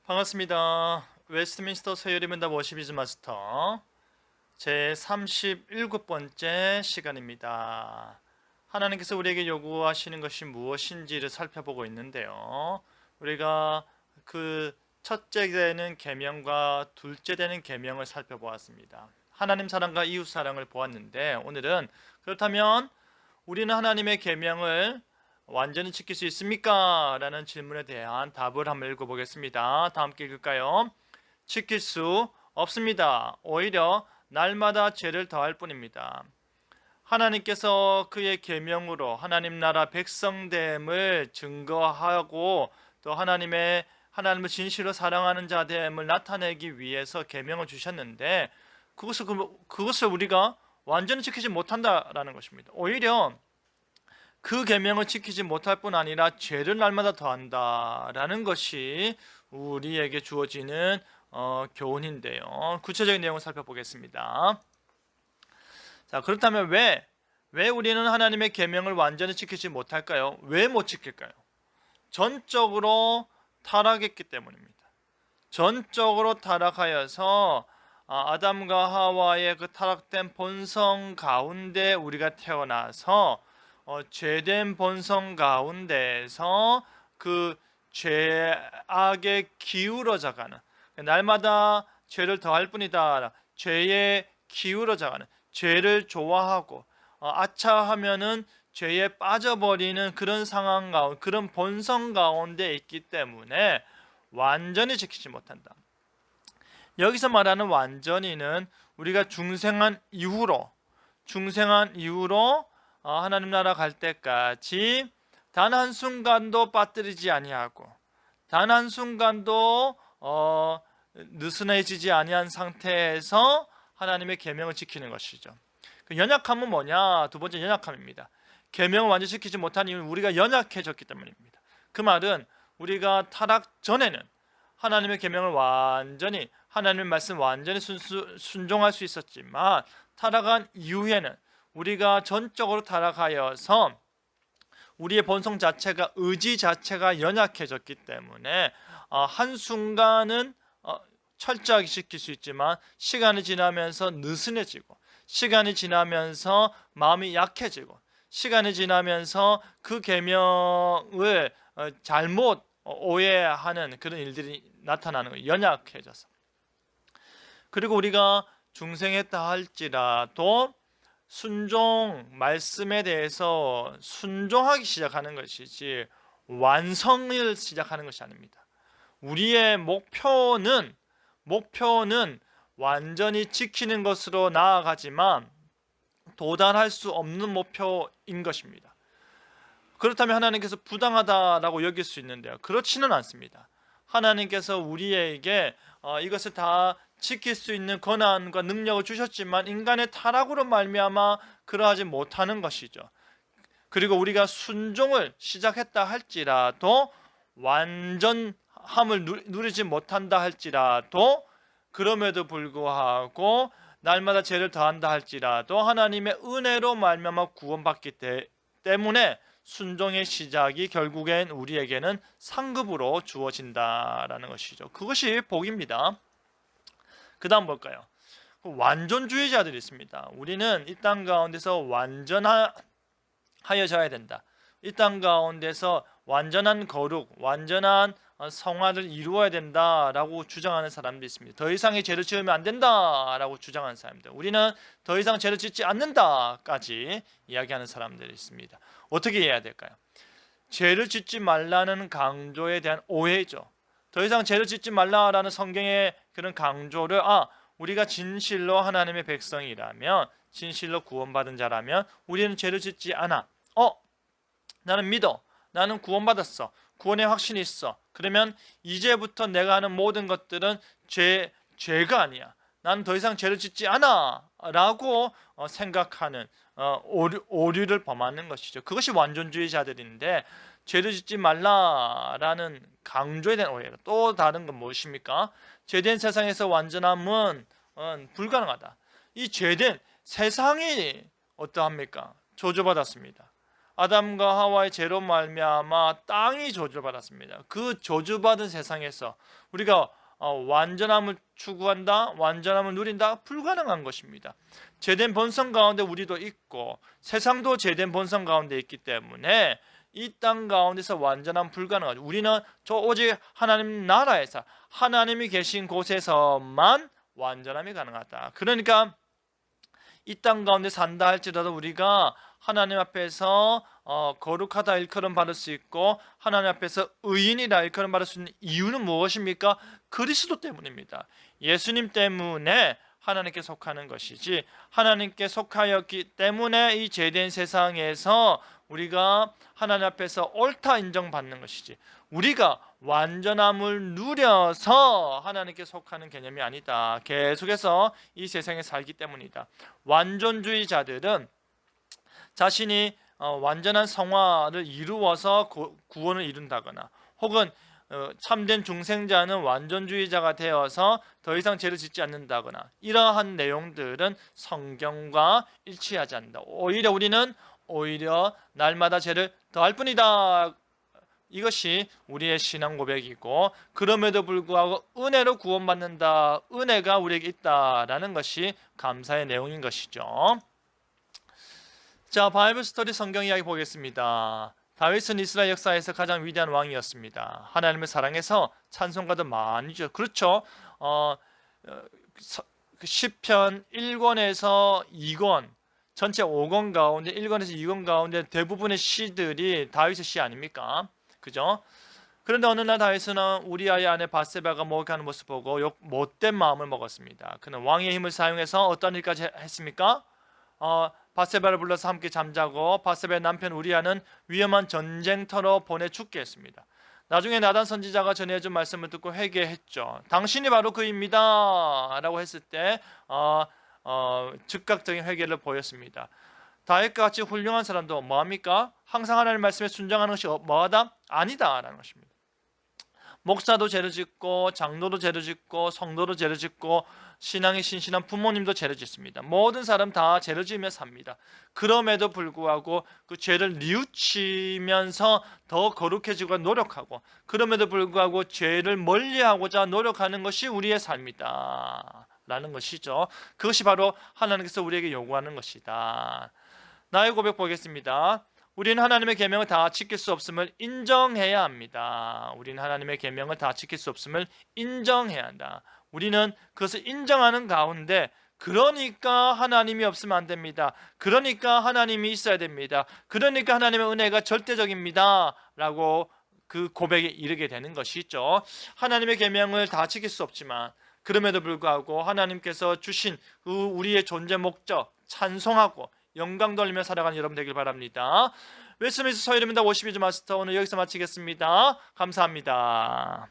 반갑습니다. 웨스트민스터 서열이면다 워시비즈 마스터 제 37번째 시간입니다. 하나님께서 우리에게 요구하시는 것이 무엇인지를 살펴보고 있는데요. 우리가 그 첫째 되는 계명과 둘째 되는 계명을 살펴보았습니다. 하나님 사랑과 이웃 사랑을 보았는데, 오늘은 그렇다면 우리는 하나님의 계명을 완전히 지킬 수 있습니까? 라는 질문에 대한 답을 한번 읽어보겠습니다. 다 함께 읽을까요? 지킬 수 없습니다. 오히려 날마다 죄를 더할 뿐입니다. 하나님께서 그의 계명으로 하나님 나라 백성됨을 증거하고 또 하나님을 진실로 사랑하는 자됨을 나타내기 위해서 계명을 주셨는데, 그것을 우리가 완전히 지키지 못한다라는 것입니다. 오히려 그 계명을 지키지 못할 뿐 아니라 죄를 날마다 더한다라는 것이 우리에게 주어지는 교훈인데요. 구체적인 내용을 살펴보겠습니다. 자, 그렇다면 왜 우리는 하나님의 계명을 완전히 지키지 못할까요? 왜 못 지킬까요? 전적으로 타락했기 때문입니다. 전적으로 타락하여서 아담과 하와의 그 타락된 본성 가운데 우리가 태어나서 죄된 본성 가운데서 그 죄악에 기울어져가는, 날마다 죄를 더할 뿐이다, 죄에 기울어져가는, 죄를 좋아하고 아차하면은 죄에 빠져버리는 그런 상황 가운데, 그런 본성 가운데 있기 때문에 완전히 지키지 못한다. 여기서 말하는 완전히는 우리가 중생한 이후로 하나님 나라 갈 때까지 단 한순간도 빠뜨리지 아니하고 단 한순간도 느슨해지지 아니한 상태에서 하나님의 계명을 지키는 것이죠. 그 연약함은 뭐냐? 두 번째 연약함입니다. 계명을 완전히 지키지 못한 이유는 우리가 연약해졌기 때문입니다. 그 말은 우리가 타락 전에는 하나님의 계명을 완전히, 하나님의 말씀 완전히 순종할 수 있었지만, 타락한 이후에는 우리가 전적으로 타락하여서 우리의 본성 자체가, 의지 자체가 연약해졌기 때문에 한순간은 철저하게 지킬 수 있지만 시간이 지나면서 느슨해지고, 시간이 지나면서 마음이 약해지고, 시간이 지나면서 그 계명을 잘못 오해하는 그런 일들이 나타나는 거예요. 연약해져서. 그리고 우리가 중생했다 할지라도 순종, 말씀에 대해서 순종하기 시작하는 것이지 완성을 시작하는 것이 아닙니다. 우리의 목표는 완전히 지키는 것으로 나아가지만 도달할 수 없는 목표인 것입니다. 그렇다면 하나님께서 부당하다라고 여길 수 있는데요, 그렇지는 않습니다. 하나님께서 우리에게 이것을 다 지킬 수 있는 권한과 능력을 주셨지만 인간의 타락으로 말미암아 그러하지 못하는 것이죠. 그리고 우리가 순종을 시작했다 할지라도, 완전함을 누리지 못한다 할지라도, 그럼에도 불구하고 날마다 죄를 더한다 할지라도 하나님의 은혜로 말미암아 구원받기 때문에 순종의 시작이 결국엔 우리에게는 상급으로 주어진다라는 것이죠. 그것이 복입니다. 그 다음 볼까요? 완전주의자들이 있습니다. 우리는 이 땅 가운데서 완전하여져야 된다. 이 땅 가운데서 완전한 거룩, 완전한 성화를 이루어야 된다라고 주장하는 사람들이 있습니다. 더 이상의 죄를 지으면 안 된다라고 주장하는 사람들. 우리는 더 이상 죄를 짓지 않는다까지 이야기하는 사람들이 있습니다. 어떻게 해야 될까요? 죄를 짓지 말라는 강조에 대한 오해죠. 더 이상 죄를 짓지 말라라는 성경의 그런 강조를, 우리가 진실로 하나님의 백성이라면, 진실로 구원받은 자라면 우리는 죄를 짓지 않아. 나는 믿어. 나는 구원받았어. 구원의 확신이 있어. 그러면 이제부터 내가 하는 모든 것들은 죄가 아니야. 나는 더 이상 죄를 짓지 않아 라고 생각하는 오류를 범하는 것이죠. 그것이 완전주의자들인데, 죄를 짓지 말라라는 강조에 대한 오해예요. 또 다른 건 무엇입니까? 죄된 세상에서 완전함은 불가능하다. 이 죄된 세상이 어떠합니까? 저주받았습니다. 아담과 하와의 죄로 말미암아 땅이 저주받았습니다. 그 저주받은 세상에서 우리가 완전함을 추구한다, 완전함을 누린다, 불가능한 것입니다. 죄된 본성 가운데 우리도 있고 세상도 죄된 본성 가운데 있기 때문에 이 땅 가운데서 완전함 불가능하죠. 우리는 저 오직 하나님 나라에서 하나님이 계신 곳에서만 완전함이 가능하다. 그러니까 이 땅 가운데 산다 할지라도 우리가 하나님 앞에서 거룩하다 일컬음 받을 수 있고 하나님 앞에서 의인이라 일컬음 받을 수 있는 이유는 무엇입니까? 그리스도 때문입니다. 예수님 때문에 하나님께 속하는 것이지, 하나님께 속하였기 때문에 이 죄된 세상에서 우리가 하나님 앞에서 옳다 인정받는 것이지, 우리가 완전함을 누려서 하나님께 속하는 개념이 아니다. 계속해서 이 세상에 살기 때문이다. 완전주의자들은 자신이 완전한 성화를 이루어서 구원을 이룬다거나, 혹은 참된 중생자는 완전주의자가 되어서 더 이상 죄를 짓지 않는다거나, 이러한 내용들은 성경과 일치하지 않는다. 오히려 우리는 날마다 죄를 더할 뿐이다. 이것이 우리의 신앙 고백이고, 그럼에도 불구하고 은혜로 구원받는다, 은혜가 우리에게 있다라는 것이 감사의 내용인 것이죠. 자, 바이블 스토리 성경 이야기 보겠습니다. 다윗은 이스라엘 역사에서 가장 위대한 왕이었습니다. 하나님을 사랑해서 찬송가도 많이 죠. 그렇죠. 시편 1권에서 2권, 전체 5권 가운데 1권에서 2권 가운데 대부분의 시들이 다윗의 시 아닙니까? 그죠? 그런데 어느 날 다윗은 우리아의 아내 바세바가 목욕하는 모습 보고 못된 마음을 먹었습니다. 그는 왕의 힘을 사용해서 어떤 일까지 했습니까? 바세바를 불러서 함께 잠자고 바세바의 남편 우리아는 위험한 전쟁터로 보내 죽게 했습니다. 나중에 나단 선지자가 전해준 말씀을 듣고 회개했죠. 당신이 바로 그입니다 라고 했을 때 즉각적인 회개를 보였습니다. 다윗과 같이 훌륭한 사람도 뭐합니까? 항상 하나님의 말씀에 순종하는 것이 뭐하다? 아니다 라는 것입니다. 목사도 죄를 짓고, 장로도 죄를 짓고, 성도도 죄를 짓고, 신앙이 신실한 부모님도 죄를 짓습니다. 모든 사람 다 죄를 지으며 삽니다. 그럼에도 불구하고 그 죄를 뉘우치면서 더 거룩해지고 노력하고, 그럼에도 불구하고 죄를 멀리하고자 노력하는 것이 우리의 삶이다 라는 것이죠. 그것이 바로 하나님께서 우리에게 요구하는 것이다. 나의 고백 보겠습니다. 우리는 하나님의 계명을 다 지킬 수 없음을 인정해야 합니다. 우리는 하나님의 계명을 다 지킬 수 없음을 인정해야 한다. 우리는 그것을 인정하는 가운데, 그러니까 하나님이 없으면 안 됩니다. 그러니까 하나님이 있어야 됩니다. 그러니까 하나님의 은혜가 절대적입니다 라고 그 고백에 이르게 되는 것이죠. 하나님의 계명을 다 지킬 수 없지만 그럼에도 불구하고 하나님께서 주신 우리의 존재 목적 찬송하고 영광 돌리며 살아가는 여러분 되길 바랍니다. 웨스트민스터 서유림입니다. 52주 마스터, 오늘 여기서 마치겠습니다. 감사합니다.